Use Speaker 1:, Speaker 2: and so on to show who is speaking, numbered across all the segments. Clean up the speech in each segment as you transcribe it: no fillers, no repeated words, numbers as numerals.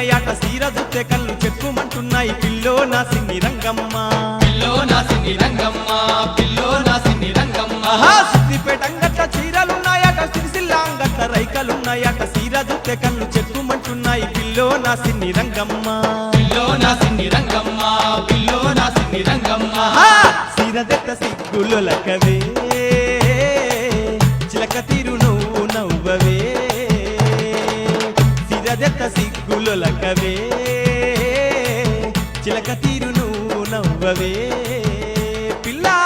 Speaker 1: చీరలున్నాయట సీర జుత్తె కళ్ళు చెక్కుమంటున్నాయి పిల్లో నా సిన్ని రంగమ్మ
Speaker 2: పిల్లో నా సిన్ని రంగమ్మ పిల్లో నా సిన్ని రంగమ్మ
Speaker 1: సిద్దిపేట అంగట్ల చీరలున్నాయట సిరిసిల్ల అంగట్ల రైకలున్నాయట సీర జుత్తె కళ్ళు చెక్కుమంటున్నాయి పిల్లో నా సిన్ని రంగమ్మ
Speaker 2: పిల్లో నా సిన్ని రంగమ్మ పిల్లో నా సిన్ని రంగమ్మ
Speaker 1: సీరదెత్త సిగ్గులొలకవే చిలక తీరు నువ్వు నవ్వవే సీరదెత్త సిగ్గులొలకవే చిలక తీరు నువ్వు నవ్వవే పిల్లా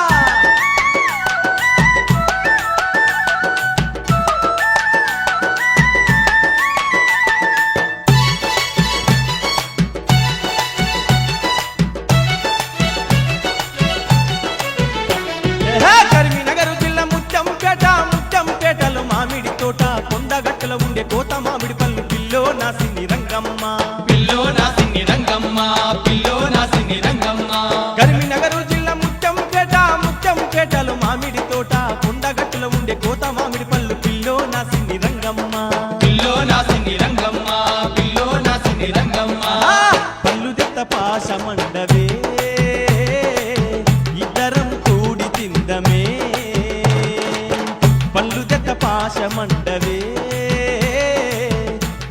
Speaker 1: కరీంనగర్ జిల్లా ముత్యంపేటలో మామిడి తోట కొండగట్టులో ఉండే కోత మామిడి పళ్ళు పిల్లో నా సిన్ని రంగమ్మ
Speaker 2: పిల్లో నా సిన్ని రంగమ్మ పిల్లో నా సిన్ని రంగమ్మ
Speaker 1: కరీంనగర్ జిల్లా ముత్యంపేటలో మామిడి తోట కొండగట్టులో ఉండే కోత మామిడి పళ్ళు పిల్లో నా సిన్ని రంగమ్మ
Speaker 2: పిల్లో నా సిన్ని రంగమ్మ పిల్లో నా సిన్ని రంగమ్మ
Speaker 1: పళ్ళు దెత్త పాశమండవే ఇద్దరం కూడి తిందమే పళ్ళు దెత్త పాశమండవే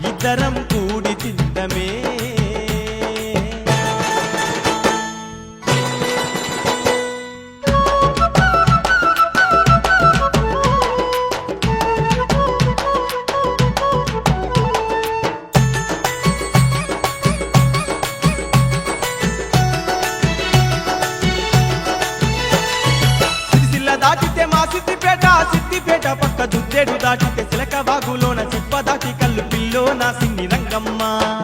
Speaker 1: ఇద్దరం కూడి తిందమే దాటితే మా సిద్దిపేట పక్క దుద్దేడు దాటితే చిలక బాగులోన చిప్ప దాటి కళ్ళు పిల్లో నా సిన్ని రంగమ్మ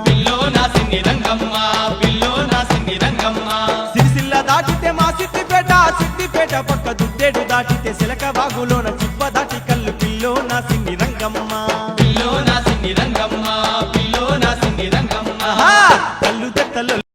Speaker 2: పిల్లో నా సిన్ని రంగమ్మ పిల్లో నా సిన్ని రంగమ్మ
Speaker 1: సిరిసిల్ల దాటితే మా సిద్దిపేట పక్క దుద్దేడు దాటితే చిలక బాగులోన